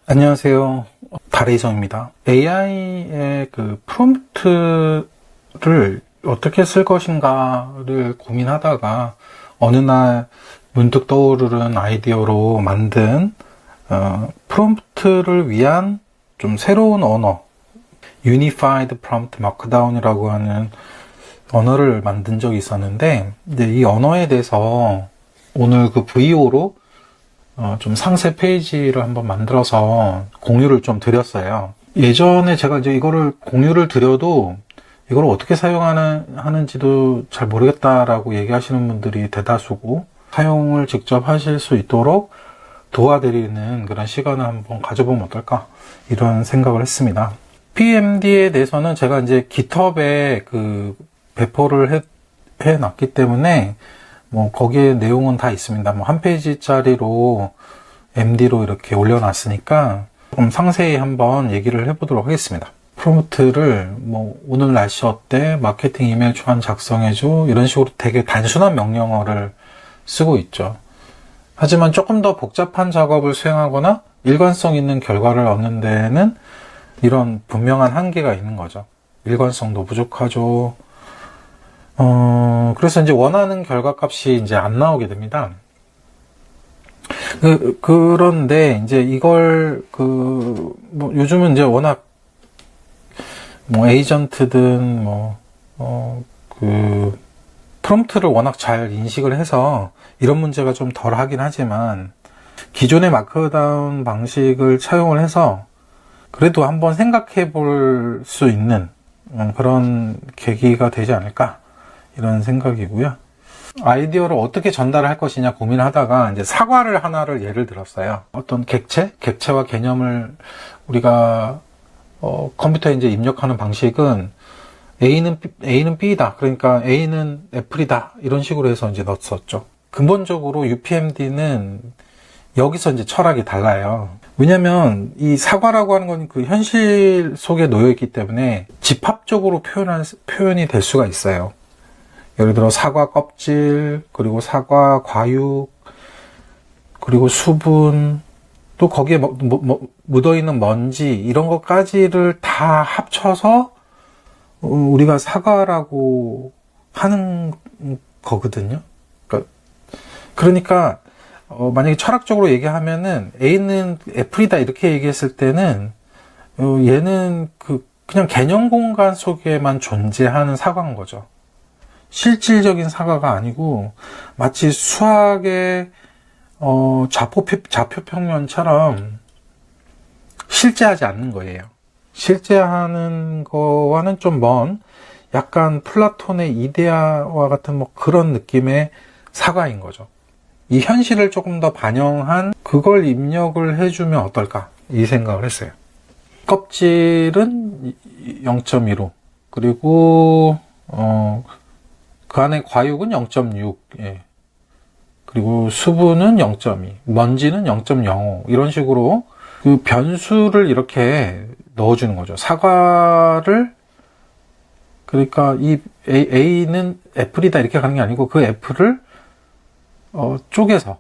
안녕하세요. 달의성입니다. AI의 그 프롬프트를 어떻게 쓸 것인가를 고민하다가 어느 날 문득 떠오르는 아이디어로 만든 프롬프트를 위한 좀 새로운 언어, Unified Prompt Markdown이라고 하는 언어를 만든 적이 있었는데, 이제 이 언어에 대해서 오늘 그 VO로 좀 상세 페이지를 한번 만들어서 공유를 좀 드렸어요. 예전에 제가 이제 이거를 공유를 드려도 이걸 어떻게 하는지도 잘 모르겠다라고 얘기하시는 분들이 대다수고, 사용을 직접 하실 수 있도록 도와드리는 그런 시간을 한번 가져보면 어떨까, 이런 생각을 했습니다. PMD에 대해서는 제가 이제 GitHub에 그 배포를 해놨기 때문에 뭐 거기에 내용은 다 있습니다. 뭐 한 페이지짜리로 MD로 이렇게 올려놨으니까 좀 상세히 한번 얘기를 해보도록 하겠습니다. 프롬프트를 뭐 오늘 날씨 어때? 마케팅 이메일 초안 작성해줘? 이런 식으로 되게 단순한 명령어를 쓰고 있죠. 하지만 조금 더 복잡한 작업을 수행하거나 일관성 있는 결과를 얻는 데에는 이런 분명한 한계가 있는 거죠. 일관성도 부족하죠. 그래서 이제 원하는 결과값이 이제 안 나오게 됩니다. 그런데 이제 이걸 뭐 요즘은 이제 워낙 뭐 에이전트든 프롬프트를 워낙 잘 인식을 해서 이런 문제가 좀 덜 하긴 하지만, 기존의 마크다운 방식을 차용을 해서 그래도 한번 생각해 볼 수 있는 그런 계기가 되지 않을까, 이런 생각이고요. 아이디어를 어떻게 전달할 것이냐 고민하다가 이제 사과를 하나를 예를 들었어요. 어떤 객체와 개념을 우리가 컴퓨터에 이제 입력하는 방식은 A는 B다. 그러니까 A는 애플이다. 이런 식으로 해서 이제 넣었었죠. 근본적으로 UPMD는 여기서 이제 철학이 달라요. 왜냐면 이 사과라고 하는 건 그 현실 속에 놓여 있기 때문에 집합적으로 표현이 될 수가 있어요. 예를 들어 사과 껍질, 그리고 사과 과육, 그리고 수분, 또 거기에 묻어있는 먼지, 이런 것까지를 다 합쳐서 우리가 사과라고 하는 거거든요. 그러니까 만약에 철학적으로 얘기하면은 A는 애플이다 이렇게 얘기했을 때는 얘는 그냥 개념 공간 속에만 존재하는 사과인 거죠. 실질적인 사과가 아니고 마치 수학의 좌표평면처럼 실제하지 않는 거예요. 실제하는 거와는 좀 먼 약간 플라톤의 이데아와 같은 뭐 그런 느낌의 사과인 거죠. 이 현실을 조금 더 반영한 그걸 입력을 해주면 어떨까, 이 생각을 했어요. 껍질은 0.15, 그리고 그 안에 과육은 0.6, 예. 그리고 수분은 0.2, 먼지는 0.05, 이런 식으로 그 변수를 이렇게 넣어주는 거죠. 사과를, 그러니까 이 A는 애플이다 이렇게 가는 게 아니고 그 애플을 쪼개서,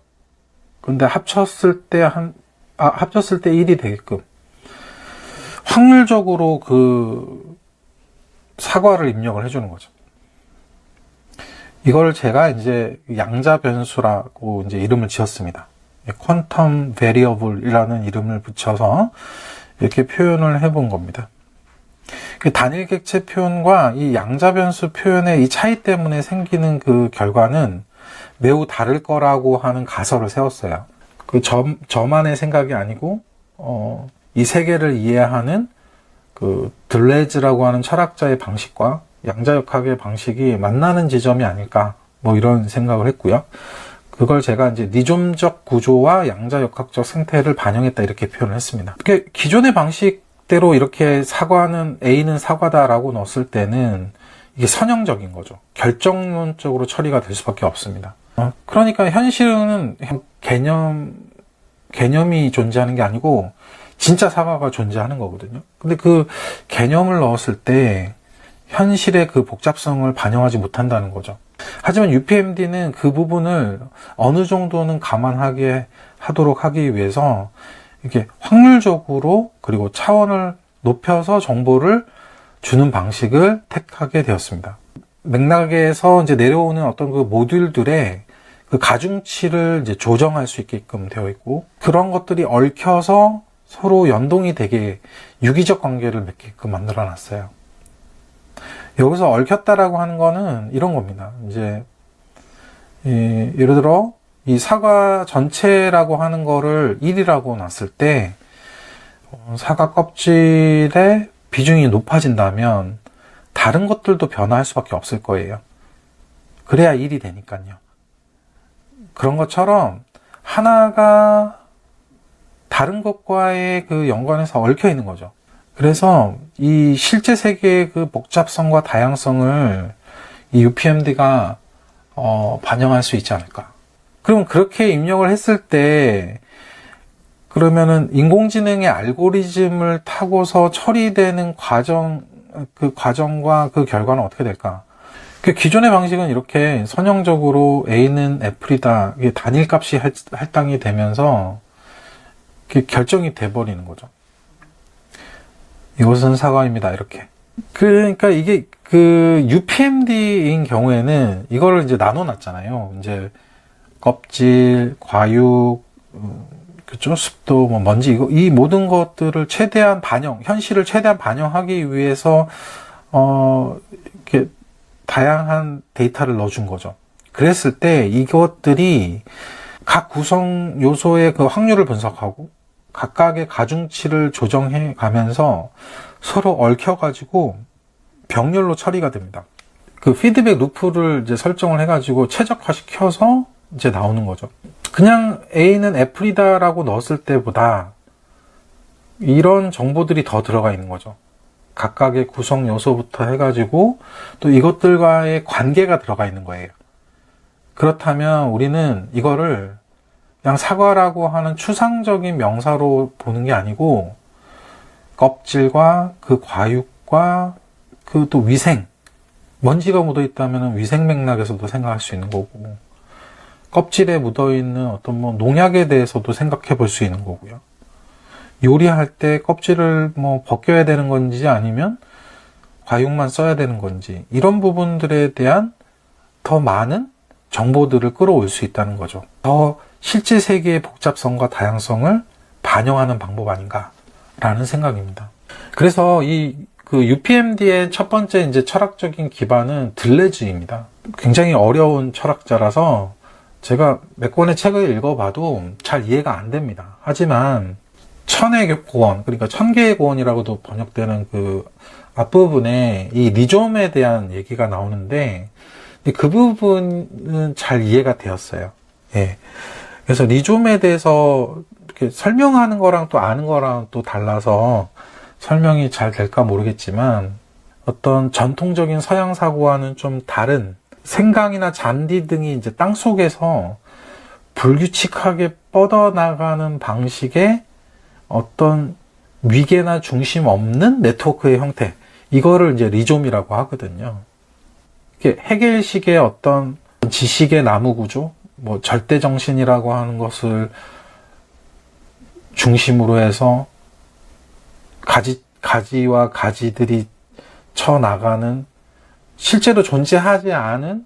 근데 합쳤을 때 합쳤을 때 1이 되게끔 확률적으로 그 사과를 입력을 해주는 거죠. 이걸 제가 이제 양자 변수라고 이제 이름을 지었습니다. 퀀텀 베리어블이라는 이름을 붙여서 이렇게 표현을 해본 겁니다. 단일 객체 표현과 이 양자 변수 표현의 이 차이 때문에 생기는 그 결과는 매우 다를 거라고 하는 가설을 세웠어요. 저만의 생각이 아니고 이 세계를 이해하는 그 들레즈라고 하는 철학자의 방식과 양자역학의 방식이 만나는 지점이 아닐까, 뭐 이런 생각을 했고요. 그걸 제가 이제 니좀적 구조와 양자역학적 생태를 반영했다 이렇게 표현을 했습니다. 기존의 방식대로 이렇게 A는 사과다라고 넣었을 때는 이게 선형적인 거죠. 결정론적으로 처리가 될 수밖에 없습니다. 그러니까 현실은 개념이 존재하는 게 아니고 진짜 사과가 존재하는 거거든요. 근데 그 개념을 넣었을 때 현실의 그 복잡성을 반영하지 못한다는 거죠. 하지만 UPMD는 그 부분을 어느 정도는 감안하게 하도록 하기 위해서 이렇게 확률적으로 그리고 차원을 높여서 정보를 주는 방식을 택하게 되었습니다. 맥락에서 이제 내려오는 어떤 그 모듈들의 그 가중치를 이제 조정할 수 있게끔 되어 있고, 그런 것들이 얽혀서 서로 연동이 되게 유기적 관계를 맺게끔 만들어 놨어요. 여기서 얽혔다라고 하는 거는 이런 겁니다. 이제 예를 들어 이 사과 전체라고 하는 거를 1이라고 놨을 때 사과 껍질의 비중이 높아진다면 다른 것들도 변화할 수밖에 없을 거예요. 그래야 1이 되니까요. 그런 것처럼 하나가 다른 것과의 그 연관에서 얽혀 있는 거죠. 그래서 이 실제 세계의 그 복잡성과 다양성을 이 UPMD가 반영할 수 있지 않을까. 그럼 그렇게 입력을 했을 때 그러면은 인공지능의 알고리즘을 타고서 처리되는 그 과정과 그 결과는 어떻게 될까? 그 기존의 방식은 이렇게 선형적으로 A는 애플이다, 이게 단일값이 할당이 되면서 결정이 돼버리는 거죠. 이것은 사과입니다. 이렇게. 그러니까 이게 그 UPMD인 경우에는 이거를 이제 나눠놨잖아요. 이제 껍질, 과육, 그죠? 습도, 뭐 먼지, 이 모든 것들을 최대한 현실을 최대한 반영하기 위해서 이렇게 다양한 데이터를 넣어준 거죠. 그랬을 때 이것들이 각 구성 요소의 그 확률을 분석하고 각각의 가중치를 조정해 가면서 서로 얽혀가지고 병렬로 처리가 됩니다. 그 피드백 루프를 이제 설정을 해가지고 최적화시켜서 이제 나오는 거죠. 그냥 A는 애플이다라고 넣었을 때보다 이런 정보들이 더 들어가 있는 거죠. 각각의 구성 요소부터 해가지고 또 이것들과의 관계가 들어가 있는 거예요. 그렇다면 우리는 이거를 그냥 사과라고 하는 추상적인 명사로 보는 게 아니고 껍질과 그 과육과 그 또 위생, 먼지가 묻어 있다면 위생 맥락에서도 생각할 수 있는 거고, 껍질에 묻어 있는 어떤 뭐 농약에 대해서도 생각해 볼 수 있는 거고요. 요리할 때 껍질을 뭐 벗겨야 되는 건지 아니면 과육만 써야 되는 건지, 이런 부분들에 대한 더 많은 정보들을 끌어올 수 있다는 거죠. 더 실제 세계의 복잡성과 다양성을 반영하는 방법 아닌가라는 생각입니다. 그래서 그 UPMD의 첫 번째 이제 철학적인 기반은 들레즈입니다. 굉장히 어려운 철학자라서 제가 몇 권의 책을 읽어봐도 잘 이해가 안 됩니다. 하지만 천의 고원, 그러니까 천개의 고원이라고도 번역되는 그 앞부분에 이 리좀에 대한 얘기가 나오는데 그 부분은 잘 이해가 되었어요. 예. 그래서 리좀에 대해서 이렇게 설명하는 거랑 또 아는 거랑 또 달라서 설명이 잘 될까 모르겠지만, 어떤 전통적인 서양 사고와는 좀 다른 생강이나 잔디 등이 이제 땅 속에서 불규칙하게 뻗어나가는 방식의 어떤 위계나 중심 없는 네트워크의 형태, 이거를 이제 리좀이라고 하거든요. 이게 헤겔식의 어떤 지식의 나무 구조, 뭐 절대정신이라고 하는 것을 중심으로 해서 가지와 가지들이 쳐나가는, 실제로 존재하지 않은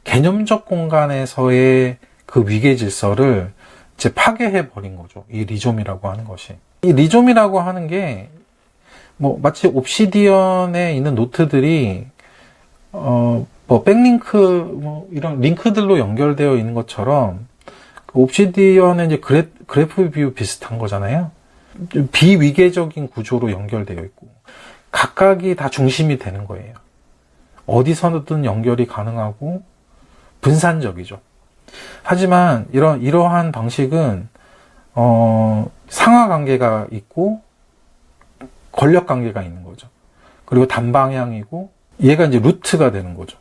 개념적 공간에서의 그 위계 질서를 이제 파괴해 버린 거죠. 이 리좀이라고 하는 것이. 이 리좀이라고 하는 게 뭐 마치 옵시디언에 있는 노트들이 뭐 백링크 뭐 이런 링크들로 연결되어 있는 것처럼, 그 옵시디언의 이제 그래프 뷰 비슷한 거잖아요. 비위계적인 구조로 연결되어 있고 각각이 다 중심이 되는 거예요. 어디서든 연결이 가능하고 분산적이죠. 하지만 이러한 방식은 상하관계가 있고 권력관계가 있는 거죠. 그리고 단방향이고 얘가 이제 루트가 되는 거죠.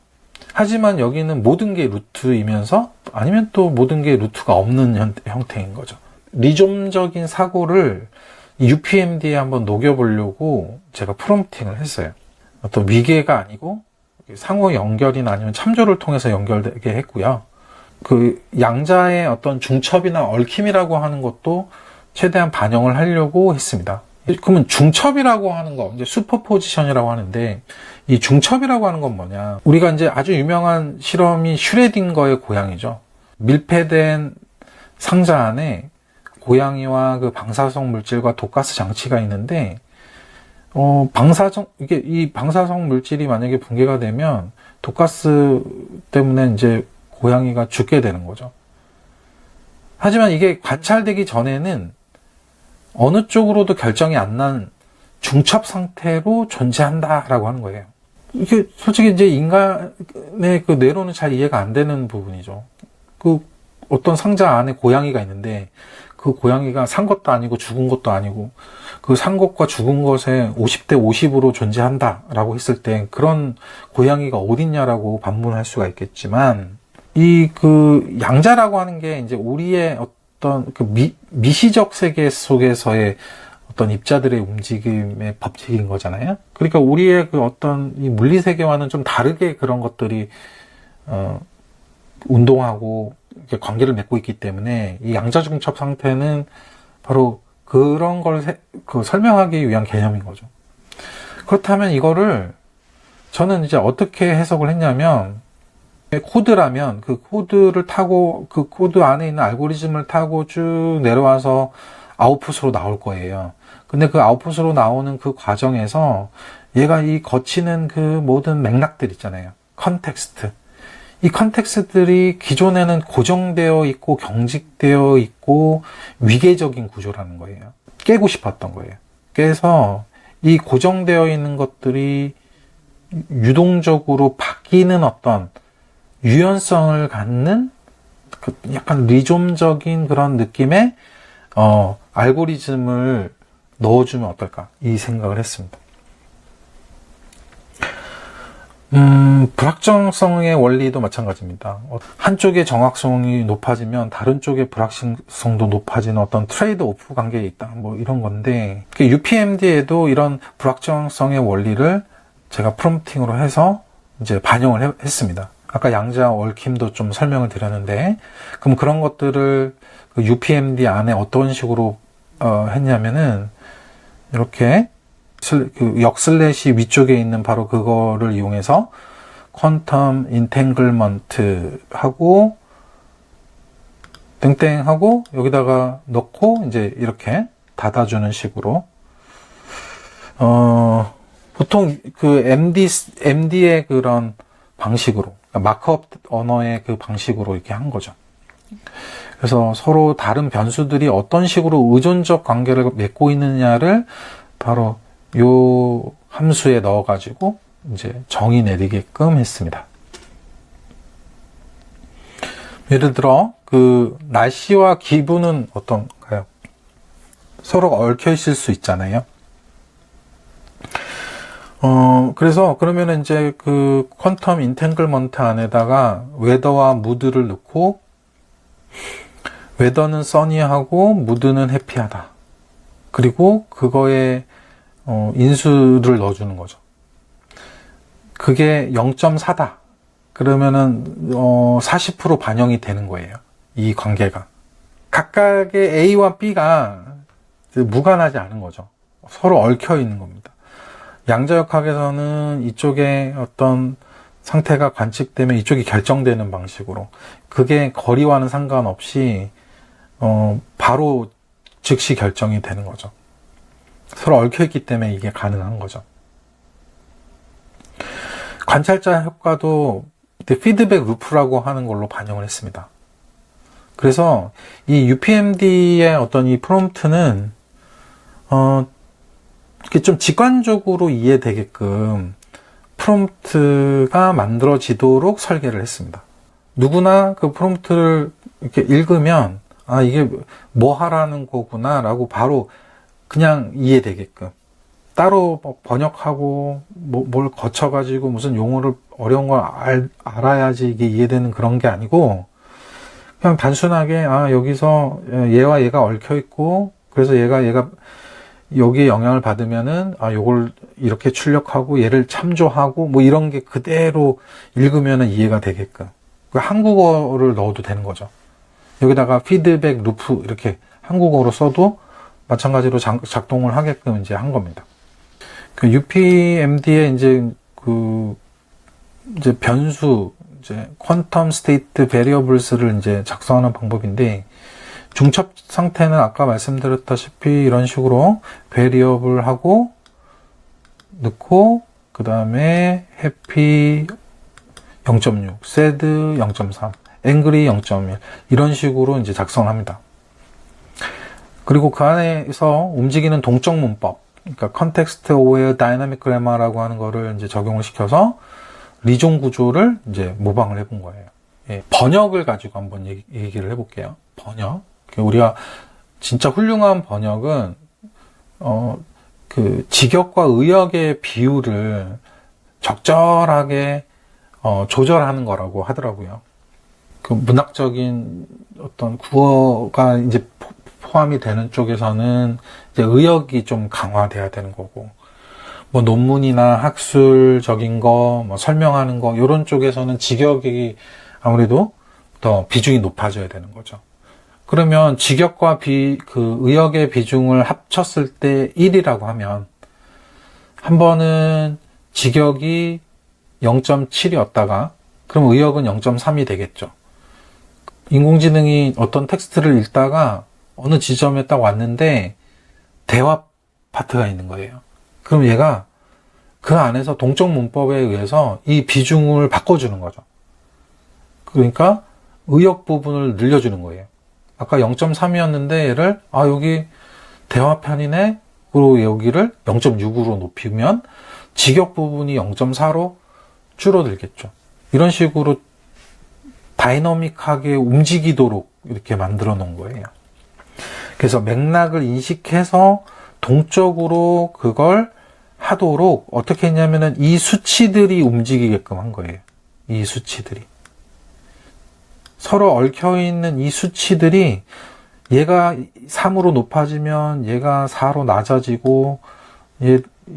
하지만 여기는 모든 게 루트이면서 아니면 또 모든 게 루트가 없는 형태인 거죠. 리좀적인 사고를 UPMD에 한번 녹여보려고 제가 프롬프팅을 했어요. 어떤 위계가 아니고 상호 연결이나 아니면 참조를 통해서 연결되게 했고요. 그 양자의 어떤 중첩이나 얽힘이라고 하는 것도 최대한 반영을 하려고 했습니다. 그러면 중첩이라고 하는 거, 이제 슈퍼포지션이라고 하는데, 이 중첩이라고 하는 건 뭐냐? 우리가 이제 아주 유명한 실험이 슈레딩거의 고양이죠. 밀폐된 상자 안에 고양이와 그 방사성 물질과 독가스 장치가 있는데, 이 방사성 물질이 만약에 붕괴가 되면 독가스 때문에 이제 고양이가 죽게 되는 거죠. 하지만 이게 관찰되기 전에는 어느 쪽으로도 결정이 안 난 중첩 상태로 존재한다라고 하는 거예요. 이게 솔직히 이제 인간의 그 뇌로는 잘 이해가 안 되는 부분이죠. 그 어떤 상자 안에 고양이가 있는데 그 고양이가 산 것도 아니고 죽은 것도 아니고 그 산 것과 죽은 것에 50대 50으로 존재한다라고 했을 때 그런 고양이가 어딨냐라고 반문할 수가 있겠지만 이 그 양자라고 하는 게 이제 우리의 어떤 그 미시적 세계 속에서의 어떤 입자들의 움직임의 법칙인 거잖아요. 그러니까 우리의 그 어떤 이 물리 세계와는 좀 다르게 그런 것들이 운동하고 이렇게 관계를 맺고 있기 때문에 이 양자 중첩 상태는 바로 그런 걸 설명하기 위한 개념인 거죠. 그렇다면 이거를 저는 이제 어떻게 해석을 했냐면 코드라면 그 코드를 타고 그 코드 안에 있는 알고리즘을 타고 쭉 내려와서 아웃풋으로 나올 거예요. 근데 그 아웃풋으로 나오는 그 과정에서 얘가 이 거치는 그 모든 맥락들 있잖아요. 컨텍스트. 이 컨텍스트들이 기존에는 고정되어 있고 경직되어 있고 위계적인 구조라는 거예요. 깨고 싶었던 거예요. 그래서 이 고정되어 있는 것들이 유동적으로 바뀌는 어떤 유연성을 갖는 약간 리좀적인 그런 느낌의 알고리즘을 넣어주면 어떨까 이 생각을 했습니다. 불확정성의 원리도 마찬가지입니다. 한쪽의 정확성이 높아지면 다른 쪽의 불확실성도 높아지는 어떤 트레이드 오프 관계에 있다. 뭐 이런 건데 UPMD에도 이런 불확정성의 원리를 제가 프롬프팅으로 해서 이제 반영을 했습니다. 아까 양자 얽힘도 좀 설명을 드렸는데 그럼 그런 것들을 그 UPMD 안에 어떤 식으로 했냐면은 이렇게 그 역슬래시 위쪽에 있는 바로 그거를 이용해서 퀀텀 인탱글먼트 하고 땡땡 하고 여기다가 넣고 이제 이렇게 닫아주는 식으로 보통 그 MD의 그런 방식으로 마크업 언어의 그 방식으로 이렇게 한 거죠. 그래서 서로 다른 변수들이 어떤 식으로 의존적 관계를 맺고 있느냐를 바로 요 함수에 넣어가지고 이제 정의 내리게끔 했습니다. 예를 들어 그 날씨와 기분은 어떤가요? 서로 얽혀 있을 수 있잖아요. 그래서 그러면 이제 그 퀀텀 인탱글먼트 안에다가 웨더와 무드를 넣고 웨더는 써니하고 무드는 해피하다. 그리고 그거에 인수를 넣어주는 거죠. 그게 0.4다. 그러면은 40% 반영이 되는 거예요. 이 관계가. 각각의 A와 B가 무관하지 않은 거죠. 서로 얽혀 있는 겁니다. 양자역학에서는 이쪽에 어떤 상태가 관측되면 이쪽이 결정되는 방식으로 그게 거리와는 상관없이 바로 즉시 결정이 되는 거죠. 서로 얽혀있기 때문에 이게 가능한 거죠. 관찰자 효과도 피드백 루프라고 하는 걸로 반영을 했습니다. 그래서 이 UPMD의 어떤 이 프롬프트는 이렇게 좀 직관적으로 이해되게끔 프롬프트가 만들어지도록 설계를 했습니다. 누구나 그 프롬프트를 이렇게 읽으면 아 이게 뭐 하라는 거구나 라고 바로 그냥 이해되게끔 따로 번역하고 뭘 거쳐가지고 무슨 용어를 어려운 걸 알아야지 이게 이해되는 그런 게 아니고 그냥 단순하게 아 여기서 얘와 얘가 얽혀 있고 그래서 얘가 여기에 영향을 받으면은 아 요걸 이렇게 출력하고 얘를 참조하고 뭐 이런 게 그대로 읽으면은 이해가 되게끔 한국어를 넣어도 되는 거죠. 여기다가 피드백 루프 이렇게 한국어로 써도 마찬가지로 작동을 하게끔 이제 한 겁니다. 그 UPMD의 이제 변수, 이제 퀀텀 스테이트 베리어블스를 이제 작성하는 방법인데, 중첩 상태는 아까 말씀드렸다시피 이런 식으로 베리어블 하고 넣고, 그 다음에 해피 0.6, sad 0.3, angry 0.1 이런 식으로 이제 작성을 합니다. 그리고 그 안에서 움직이는 동적 문법, 그러니까 context aware dynamic grammar라고 하는 거를 이제 적용을 시켜서 리존 구조를 이제 모방을 해본 거예요. 예, 번역을 가지고 한번 얘기를 해볼게요. 번역. 우리가 진짜 훌륭한 번역은 그 직역과 의역의 비율을 적절하게 조절하는 거라고 하더라고요. 그 문학적인 어떤 구어가 이제 포함이 되는 쪽에서는 이제 의역이 좀 강화돼야 되는 거고, 뭐 논문이나 학술적인 거, 뭐 설명하는 거 이런 쪽에서는 직역이 아무래도 더 비중이 높아져야 되는 거죠. 그러면 직역과 그 의역의 비중을 합쳤을 때 1이라고 하면, 한 번은 직역이 0.7이었다가 그럼 의역은 0.3이 되겠죠. 인공지능이 어떤 텍스트를 읽다가 어느 지점에 딱 왔는데 대화 파트가 있는 거예요. 그럼 얘가 그 안에서 동적 문법에 의해서 이 비중을 바꿔주는 거죠. 그러니까 의역 부분을 늘려주는 거예요. 아까 0.3이었는데 얘를 여기 대화편이네? 그리고 여기를 0.6으로 높이면 직역 부분이 0.4로 줄어들겠죠. 이런 식으로 다이너믹하게 움직이도록 이렇게 만들어 놓은 거예요. 그래서 맥락을 인식해서 동적으로 그걸 하도록 어떻게 했냐면은 이 수치들이 움직이게끔 한 거예요. 이 수치들이. 서로 얽혀있는 이 수치들이 얘가 3으로 높아지면 얘가 4로 낮아지고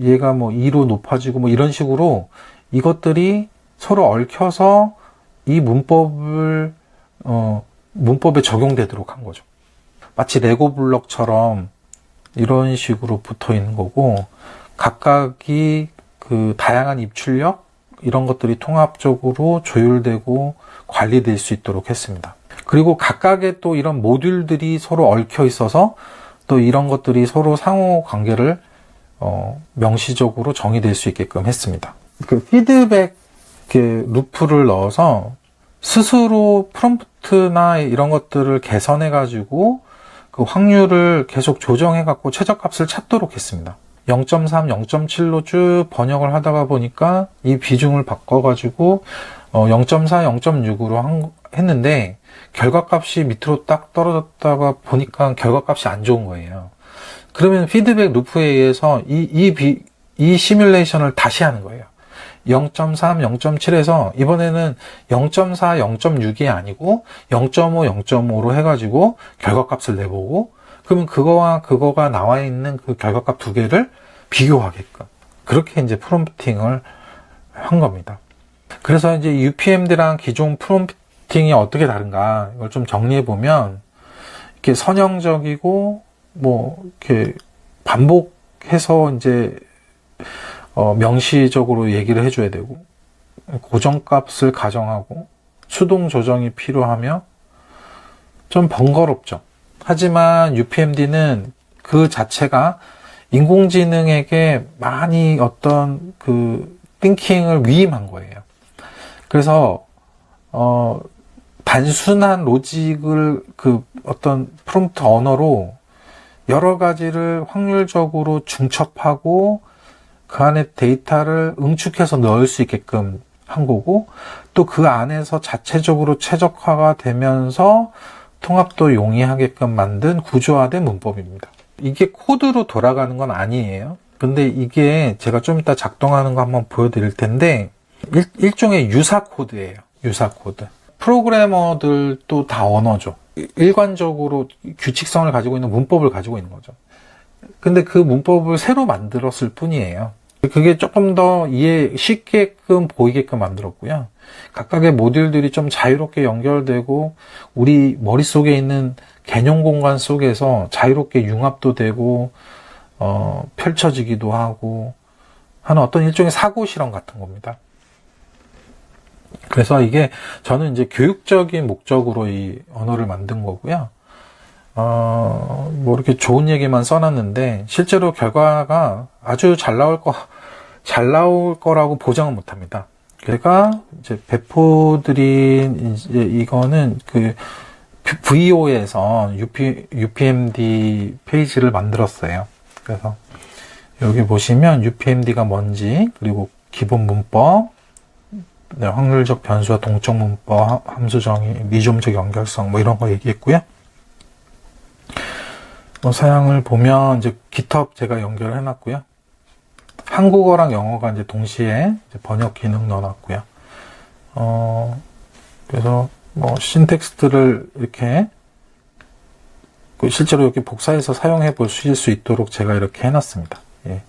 얘가 뭐 2로 높아지고 뭐 이런 식으로 이것들이 서로 얽혀서 이 문법에 적용되도록 한 거죠. 마치 레고 블록처럼 이런 식으로 붙어 있는 거고, 각각이 그 다양한 입출력 이런 것들이 통합적으로 조율되고 관리될 수 있도록 했습니다. 그리고 각각의 또 이런 모듈들이 서로 얽혀 있어서 또 이런 것들이 서로 상호 관계를 명시적으로 정의될 수 있게끔 했습니다. 그 피드백 루프를 넣어서 스스로 프롬프트나 이런 것들을 개선해 가지고 그 확률을 계속 조정해 갖고 최저값을 찾도록 했습니다. 0.3, 0.7로 쭉 번역을 하다가 보니까 이 비중을 바꿔 가지고 0.4, 0.6으로 했는데 결과값이 밑으로 딱 떨어졌다가 보니까 결과값이 안 좋은 거예요. 그러면 피드백 루프에 의해서 이 시뮬레이션을 다시 하는 거예요. 0.3, 0.7에서 이번에는 0.4, 0.6이 아니고 0.5, 0.5로 해가지고 결과값을 내보고, 그러면 그거가 나와 있는 그 결과값 두 개를 비교하게끔 그렇게 이제 프롬프팅을 한 겁니다. 그래서 이제 UPMD랑 기존 프롬프팅이 어떻게 다른가 이걸 좀 정리해 보면, 이렇게 선형적이고 뭐 이렇게 반복해서 이제 명시적으로 얘기를 해줘야 되고, 고정값을 가정하고 수동 조정이 필요하며 좀 번거롭죠. 하지만 UPMD는 그 자체가 인공지능에게 많이 어떤 그 띵킹을 위임한 거예요. 그래서 단순한 로직을 그 어떤 프롬프트 언어로 여러 가지를 확률적으로 중첩하고 그 안에 데이터를 응축해서 넣을 수 있게끔 한 거고, 또 그 안에서 자체적으로 최적화가 되면서 통합도 용이하게끔 만든 구조화된 문법입니다. 이게 코드로 돌아가는 건 아니에요. 근데 이게 제가 좀 이따 작동하는 거 한번 보여드릴 텐데, 일종의 유사 코드예요. 유사 코드. 프로그래머들도 다 언어죠. 일관적으로 규칙성을 가지고 있는 문법을 가지고 있는 거죠. 근데 그 문법을 새로 만들었을 뿐이에요. 그게 조금 더 쉽게끔 보이게끔 만들었고요. 각각의 모듈들이 좀 자유롭게 연결되고 우리 머릿속에 있는 개념 공간 속에서 자유롭게 융합도 되고 펼쳐지기도 하고 하는 어떤 일종의 사고 실험 같은 겁니다. 그래서 이게 저는 이제 교육적인 목적으로 이 언어를 만든 거고요. 뭐 이렇게 좋은 얘기만 써놨는데 실제로 결과가 아주 잘 나올 거라고 보장은 못 합니다. 제가 이제 배포드린 이제 이거는 그 VO에서 UPMD 페이지를 만들었어요. 그래서 여기 보시면 UPMD가 뭔지, 그리고 기본 문법, 네, 확률적 변수와 동적 문법, 함수 정의, 미점적 연결성 뭐 이런 거 얘기했고요. 사양을 보면 이제 GitHub 제가 연결을 해놨고요. 한국어랑 영어가 이제 동시에 이제 번역 기능 넣어놨고요. 그래서 뭐 신텍스트를 이렇게 실제로 이렇게 복사해서 사용해 보실 수 있도록 제가 이렇게 해놨습니다. 예.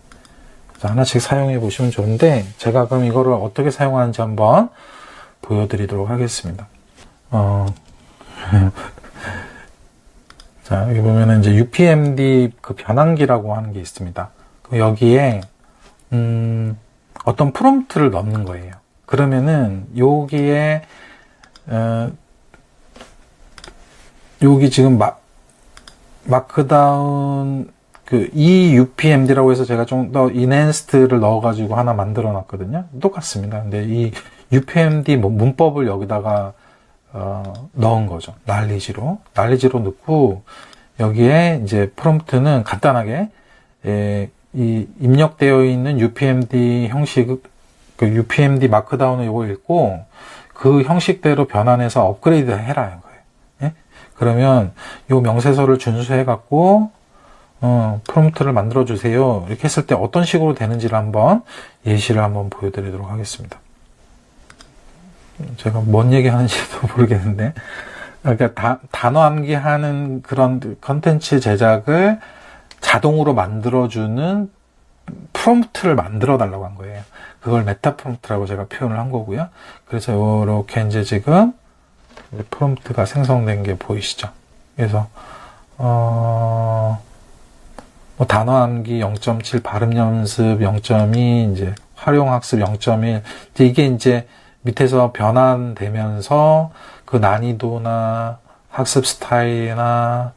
하나씩 사용해 보시면 좋은데 제가 그럼 이거를 어떻게 사용하는지 한번 보여드리도록 하겠습니다. 자, 여기 보면은 이제 UPMD 그 변환기라고 하는 게 있습니다. 여기에 어떤 프롬프트를 넣는 거예요. 그러면은 여기에 여기 지금 마크다운 이 UPMD라고 해서 제가 좀 더 인핸스드를 넣어가지고 하나 만들어 놨거든요. 똑같습니다. 근데 이 UPMD 문법을 여기다가 넣은 거죠. 난리지로 넣고 여기에 이제 프롬프트는 간단하게 이 입력되어 있는 UPMD 형식, 그 UPMD 마크다운을 이거 읽고 그 형식대로 변환해서 업그레이드 해라 거예요. 예? 그러면 이 명세서를 준수해 갖고 프롬프트를 만들어 주세요. 이렇게 했을 때 어떤 식으로 되는지를 한번 예시를 한번 보여드리도록 하겠습니다. 제가 뭔 얘기 하는지도 모르겠는데, 그러니까 단어 암기하는 그런 컨텐츠 제작을 자동으로 만들어주는 프롬프트를 만들어 달라고 한 거예요. 그걸 메타 프롬프트라고 제가 표현을 한 거고요. 그래서 이렇게 이제 지금 프롬프트가 생성된 게 보이시죠? 그래서 뭐 단어 암기 0.7, 발음 연습 0.2, 이제 활용 학습 0.1. 이게 이제 밑에서 변환되면서 그 난이도나 학습 스타일이나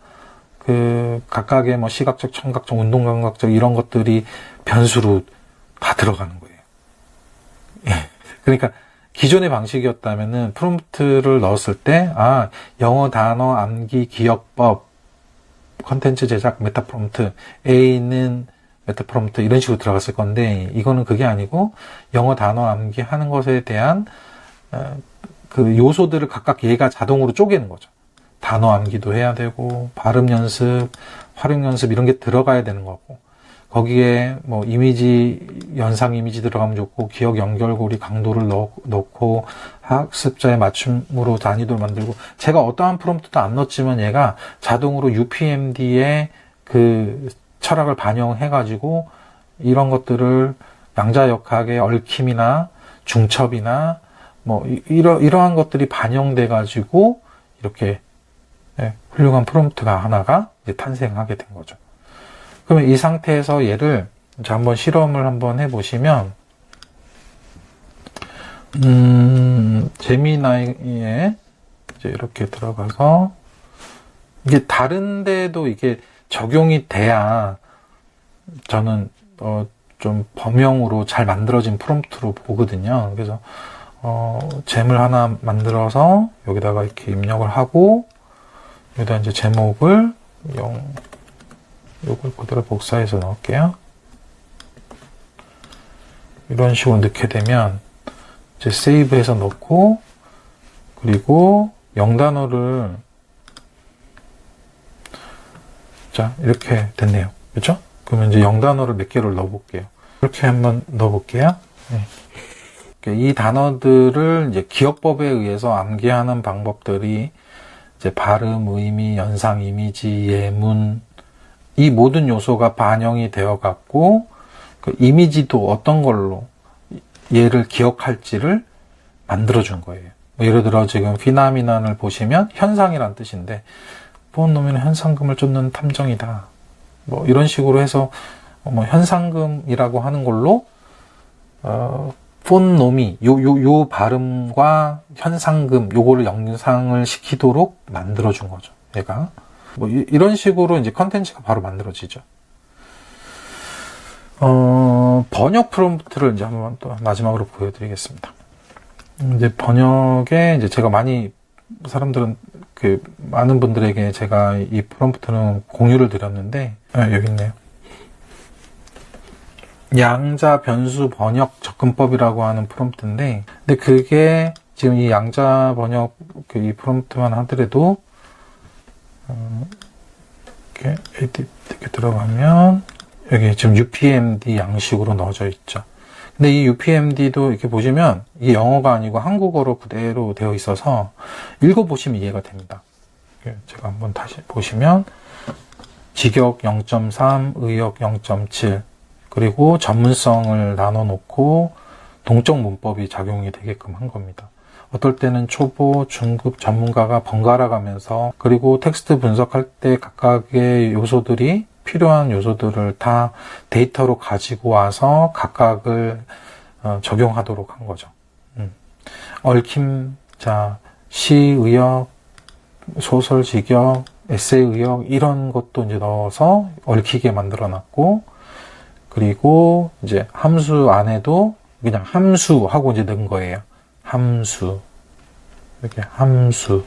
그 각각의 뭐 시각적, 청각적, 운동 감각적 이런 것들이 변수로 다 들어가는 거예요. 예. 그러니까 기존의 방식이었다면은 프롬프트를 넣었을 때 영어 단어 암기 기억법 컨텐츠 제작 메타 프롬프트, A는 메타 프롬프트 이런 식으로 들어갔을 건데 이거는 그게 아니고 영어 단어 암기하는 것에 대한 그 요소들을 각각 얘가 자동으로 쪼개는 거죠. 단어 암기도 해야 되고 발음 연습, 활용 연습 이런 게 들어가야 되는 거고 거기에 뭐 이미지, 연상 이미지 들어가면 좋고 기억 연결고리 강도를 넣고 학습자의 맞춤으로 난이도를 만들고 제가 어떠한 프롬프트도 안 넣었지만 얘가 자동으로 UPMD의 그 철학을 반영해가지고 이런 것들을 양자역학의 얽힘이나 중첩이나 뭐 이러한 것들이 반영돼가지고 이렇게 훌륭한 프롬프트가 하나가 이제 탄생하게 된 거죠. 그러면 이 상태에서 얘를 이제 한번 실험을 한번 해보시면 제미나이에 이제 이렇게 들어가서 이게 다른 데도 이게 적용이 돼야 저는 좀 범용으로 잘 만들어진 프롬프트로 보거든요. 그래서 잼을 하나 만들어서 여기다가 이렇게 입력을 하고 여기다 이제 제목을 요걸 그대로 복사해서 넣을게요. 이런 식으로 넣게 되면 이제 세이브해서 넣고 그리고 영단어를 자 이렇게 됐네요. 그렇죠? 그러면 이제 영단어를 몇 개를 넣어볼게요. 이렇게 한번 넣어볼게요. 네. 이 단어들을 이제 기억법에 의해서 암기하는 방법들이 이제 발음, 의미, 연상, 이미지, 예문 이 모든 요소가 반영이 되어 갖고 그 이미지도 어떤 걸로 얘를 기억할지를 만들어 준 거예요. 예를 들어 지금 피나미난을 보시면 현상이란 뜻인데 부원노미는 현상금을 쫓는 탐정이다. 뭐 이런 식으로 해서 뭐 현상금이라고 하는 걸로 부원노미 요 발음과 현상금 요거를 연상을 시키도록 만들어준 거죠. 얘가 뭐 이런 식으로 이제 컨텐츠가 바로 만들어지죠. 번역 프롬프트를 이제 한번 또 마지막으로 보여드리겠습니다. 이제 번역에 이제 제가 많이 사람들은 많은 분들에게 제가 이 프롬프트는 공유를 드렸는데 여기 있네요. 양자 변수 번역 접근법이라고 하는 프롬프트인데, 근데 그게 지금 이 양자 번역 이 프롬프트만 하더라도 이렇게 에디트 이렇게 들어가면 여기 지금 UPMD 양식으로 넣어져 있죠. 근데 이 UPMD도 이렇게 보시면 이게 영어가 아니고 한국어로 그대로 되어 있어서 읽어보시면 이해가 됩니다. 제가 한번 다시 보시면 직역 0.3, 의역 0.7 그리고 전문성을 나눠 놓고 동적 문법이 작용이 되게끔 한 겁니다. 어떨 때는 초보, 중급 전문가가 번갈아 가면서 그리고 텍스트 분석할 때 각각의 요소들이 필요한 요소들을 다 데이터로 가지고 와서 각각을 적용하도록 한 거죠. 얽힘, 자, 시, 의역, 소설, 직역, 에세이, 의역 이런 것도 이제 넣어서 얽히게 만들어 놨고, 그리고 이제 함수 안에도 그냥 함수 하고 이제 넣은 거예요. 함수. 이렇게 함수.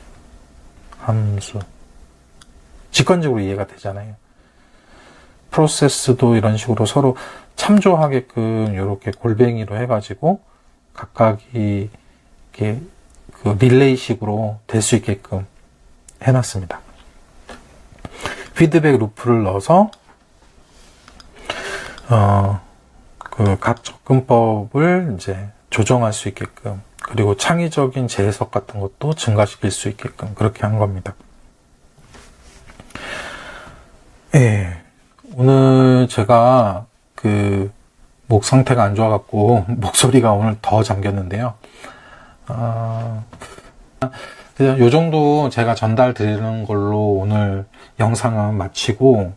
직관적으로 이해가 되잖아요. 프로세스도 이런 식으로 서로 참조하게끔 이렇게 골뱅이로 해가지고 각각이 이렇게 그 릴레이식으로 될 수 있게끔 해놨습니다. 피드백 루프를 넣어서 그 각 접근법을 이제 조정할 수 있게끔, 그리고 창의적인 재해석 같은 것도 증가시킬 수 있게끔 그렇게 한 겁니다. 예. 오늘 제가 목 상태가 안 좋아갖고 목소리가 오늘 더 잠겼는데요. 그냥 요 정도 제가 전달 드리는 걸로 오늘 영상은 마치고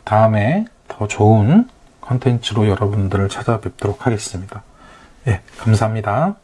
다음에 더 좋은 컨텐츠로 여러분들을 찾아뵙도록 하겠습니다. 예, 감사합니다.